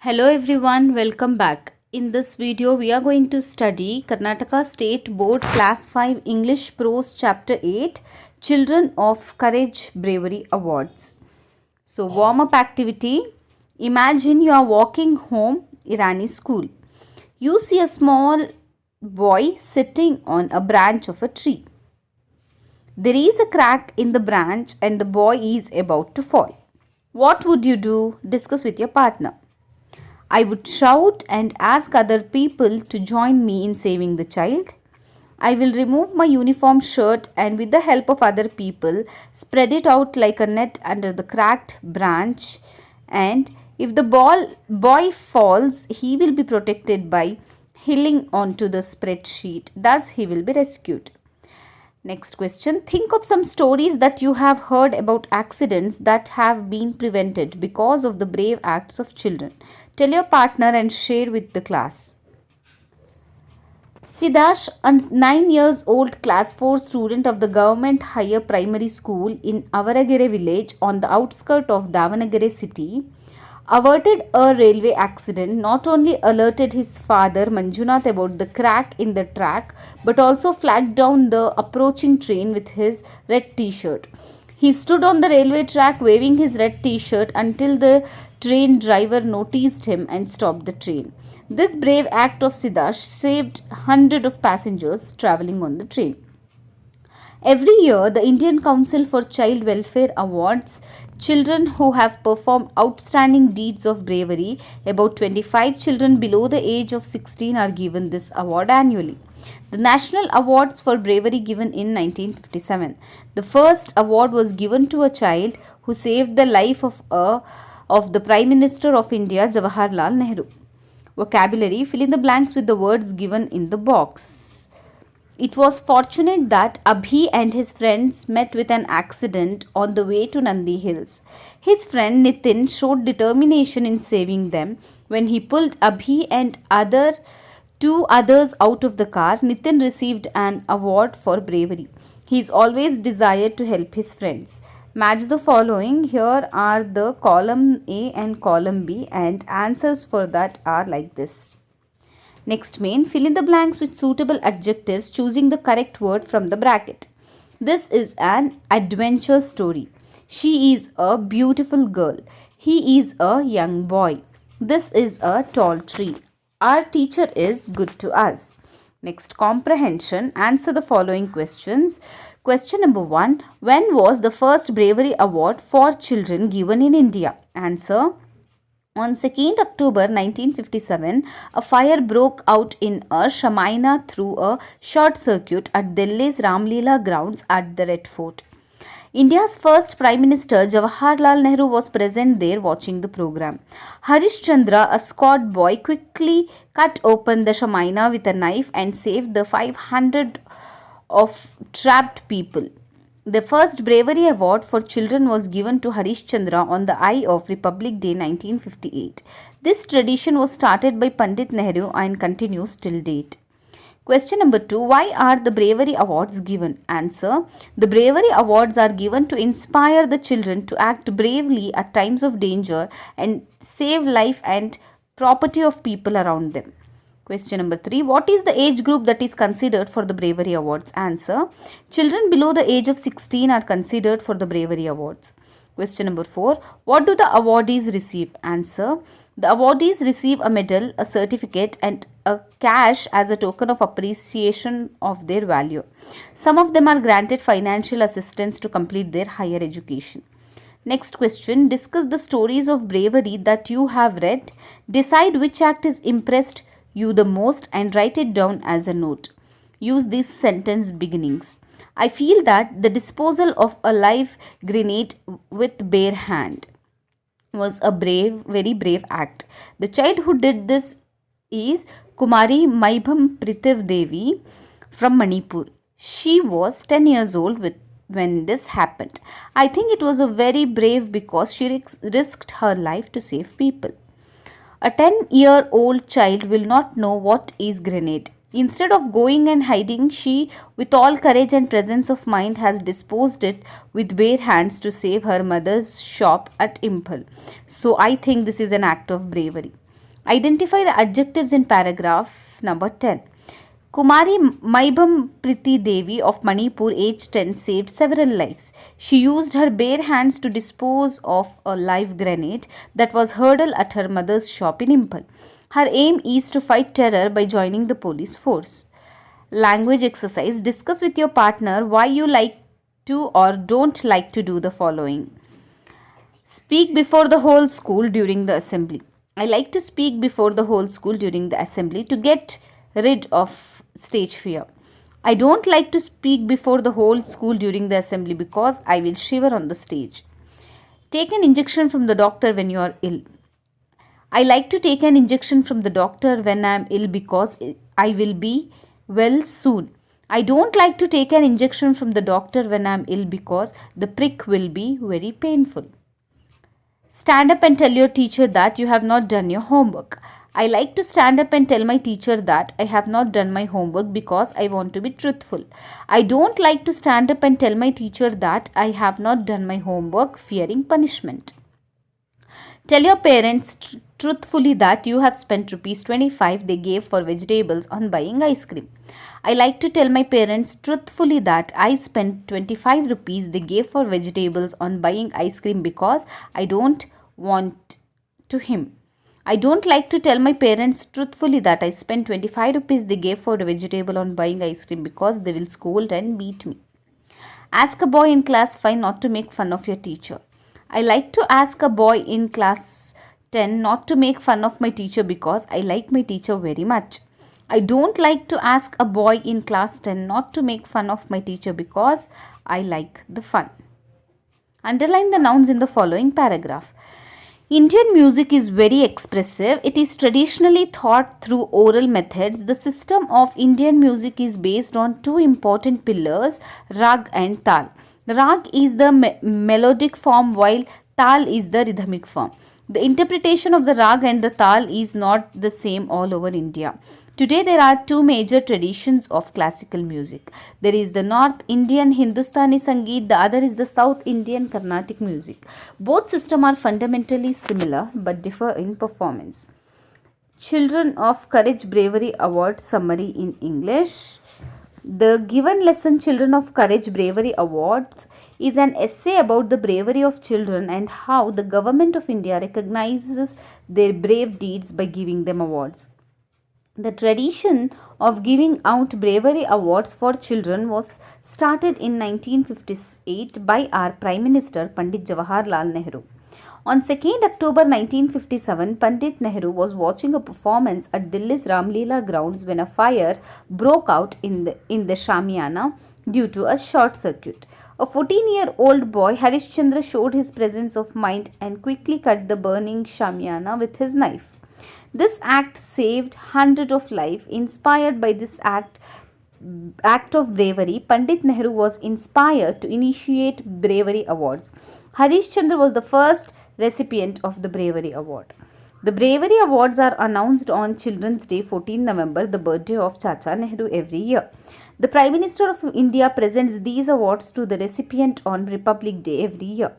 Hello everyone, welcome back. In this video, we are going to study Karnataka State Board Class 5 English Prose Chapter 8 Children of Courage Bravery Awards. So, warm up activity. Imagine you are walking home Irani school. You see a small boy sitting on a branch of a tree. There is a crack in the branch and the boy is about to fall. What would you do? Discuss with your partner. I would shout and ask other people to join me in saving the child. I will remove my uniform shirt and, with the help of other people, spread it out like a net under the cracked branch. And if the boy falls, he will be protected by hilling onto the spreadsheet. Thus, he will be rescued. Next question. Think of some stories that you have heard about accidents that have been prevented because of the brave acts of children. Tell your partner and share with the class. Siddharth, a 9 years old class 4 student of the government higher primary school in Avaragere village on the outskirts of Davanagere city, averted a railway accident, not only alerted his father Manjunath about the crack in the track, but also flagged down the approaching train with his red t-shirt. He stood on the railway track waving his red t-shirt until the train driver noticed him and stopped the train. This brave act of Siddharth saved hundreds of passengers travelling on the train. Every year, the Indian Council for Child Welfare awards children who have performed outstanding deeds of bravery. About 25 children below the age of 16 are given this award annually. The National Awards for Bravery given in 1957. The first award was given to a child who saved the life of the Prime Minister of India, Jawaharlal Nehru. Vocabulary. Fill in the blanks with the words given in the box. It was fortunate that Abhi and his friends met with an accident on the way to Nandi Hills. His friend Nitin showed determination in saving them. When he pulled Abhi and two others out of the car, Nitin received an award for bravery. He is always desired to help his friends. Match the following. Here are the column A and column B, and answers for that are like this. Next main, fill in the blanks with suitable adjectives, choosing the correct word from the bracket. This is an adventure story. She is a beautiful girl. He is a young boy. This is a tall tree. Our teacher is good to us. Next, comprehension. Answer the following questions. Question number 1. When was the first bravery award for children given in India? Answer. On 2nd October 1957, a fire broke out in a Shamaina through a short circuit at Delhi's Ramleela grounds at the Red Fort. India's first Prime Minister Jawaharlal Nehru was present there watching the program. Harish Chandra, a Scot boy, quickly cut open the Shamaina with a knife and saved the 500 of trapped people. The first bravery award for children was given to Harish Chandra on the eve of Republic Day 1958. This tradition was started by Pandit Nehru and continues till date. Question number 2. Why are the bravery awards given? Answer. The bravery awards are given to inspire the children to act bravely at times of danger and save life and property of people around them. Question number 3. What is the age group that is considered for the bravery awards? Answer. Children below the age of 16 are considered for the bravery awards. Question number 4. What do the awardees receive? Answer. The awardees receive a medal, a certificate and a cash as a token of appreciation of their value. Some of them are granted financial assistance to complete their higher education. Next question. Discuss the stories of bravery that you have read. Decide which act is impressed you the most and write it down as a note. Use these sentence beginnings. I feel that the disposal of a live grenade with bare hand was a very brave act. The child who did this is Kumari Maibham Prithv Devi from Manipur. She was 10 years old when this happened. I think it was a very brave because she risked her life to save people. A 10-year-old child will not know what is grenade. Instead of going and hiding, she, with all courage and presence of mind, has disposed it with bare hands to save her mother's shop at Impal. So I think this is an act of bravery. Identify the adjectives in paragraph number 10. Kumari Maibham Priti Devi of Manipur, aged 10, saved several lives. She used her bare hands to dispose of a live grenade that was hurled at her mother's shop in Impal. Her aim is to fight terror by joining the police force. Language exercise. Discuss with your partner why you like to or don't like to do the following. Speak before the whole school during the assembly. I like to speak before the whole school during the assembly to get rid of stage fear. I don't like to speak before the whole school during the assembly because I will shiver on the stage. Take an injection from the doctor when you are ill. I like to take an injection from the doctor when I am ill because I will be well soon. I don't like to take an injection from the doctor when I am ill because the prick will be very painful. Stand up and tell your teacher that you have not done your homework. I like to stand up and tell my teacher that I have not done my homework because I want to be truthful. I don't like to stand up and tell my teacher that I have not done my homework, fearing punishment. Tell your parents truthfully that you have spent rupees 25 they gave for vegetables on buying ice cream. I like to tell my parents truthfully that I spent 25 rupees they gave for vegetables on buying ice cream because I don't want to him. I don't like to tell my parents truthfully that I spent 25 rupees they gave for the vegetable on buying ice cream because they will scold and beat me. Ask a boy in class 5 not to make fun of your teacher. I like to ask a boy in class 10 not to make fun of my teacher because I like my teacher very much. I don't like to ask a boy in class 10 not to make fun of my teacher because I like the fun. Underline the nouns in the following paragraph. Indian music is very expressive. It is traditionally taught through oral methods. The system of Indian music is based on two important pillars, rag and tal. Rag is the melodic form while tal is the rhythmic form. The interpretation of the rag and the tal is not the same all over India. Today there are two major traditions of classical music. There is the North Indian Hindustani Sangeet, the other is the South Indian Carnatic music. Both systems are fundamentally similar but differ in performance. Children of Courage Bravery Award summary in English. The given lesson Children of Courage Bravery Awards is an essay about the bravery of children and how the government of India recognizes their brave deeds by giving them awards. The tradition of giving out bravery awards for children was started in 1958 by our Prime Minister Pandit Jawaharlal Nehru. On 2nd October 1957, Pandit Nehru was watching a performance at Delhi's Ramleela grounds when a fire broke out in the Shamiana due to a short circuit. A 14-year-old boy, Harish Chandra, showed his presence of mind and quickly cut the burning Shamiana with his knife. This act saved hundreds of lives. Inspired by this act of bravery, Pandit Nehru was inspired to initiate bravery awards. Harish Chandra was the first recipient of the bravery award. The bravery awards are announced on Children's Day, 14 November, the birthday of Chacha Nehru, every year. The Prime Minister of India presents these awards to the recipient on Republic Day every year.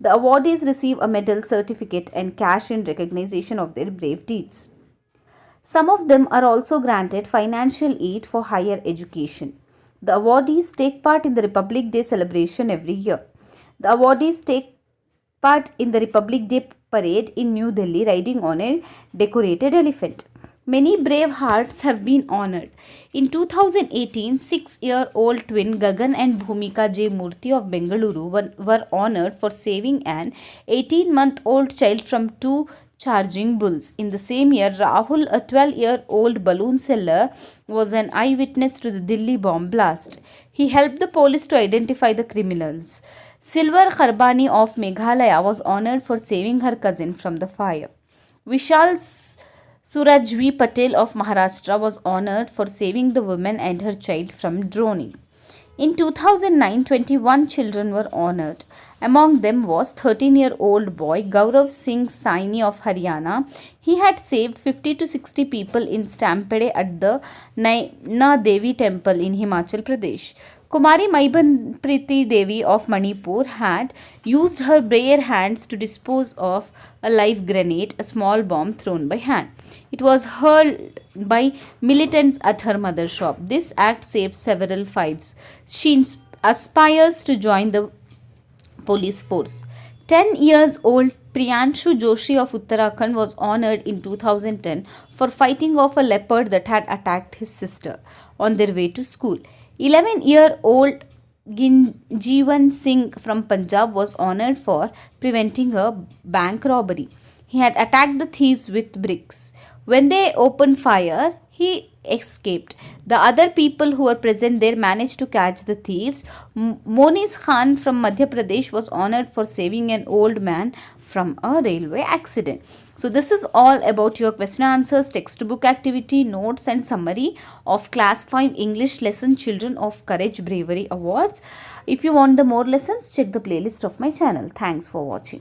The awardees receive a medal, certificate, and cash in recognition of their brave deeds. Some of them are also granted financial aid for higher education. The awardees take part in the Republic Day celebration every year. The awardees take part in the Republic Day parade in New Delhi riding on a decorated elephant. Many brave hearts have been honored. In 2018, 6-year-old twin Gagan and Bhumika J. Murthy of Bengaluru were honored for saving an 18-month-old child from two charging bulls. In the same year, Rahul, a 12-year-old balloon seller, was an eyewitness to the Delhi bomb blast. He helped the police to identify the criminals. Silver Kharbani of Meghalaya was honored for saving her cousin from the fire. Vishal Surajvi Patel of Maharashtra was honored for saving the woman and her child from drowning. In 2009, 21 children were honored. Among them was 13-year-old boy Gaurav Singh Saini of Haryana. He had saved 50 to 60 people in stampede at the Naina Devi temple in Himachal Pradesh. Kumari Maiban Priti Devi of Manipur had used her bare hands to dispose of a live grenade, a small bomb thrown by hand. It was hurled by militants at her mother's shop. This act saved several lives. She aspires to join the police force. 10 years old Priyanshu Joshi of Uttarakhand was honored in 2010 for fighting off a leopard that had attacked his sister on their way to school. 11-year-old Jeevan Singh from Punjab was honored for preventing a bank robbery. He had attacked the thieves with bricks. When they opened fire, he escaped. The other people who were present there managed to catch the thieves. Moniz Khan from Madhya Pradesh was honored for saving an old man from a railway accident. So this is all about your question answers, textbook activity, notes and summary of class 5 English lesson Children of Courage Bravery Awards. If you want the more lessons, check the playlist of my channel. Thanks for watching.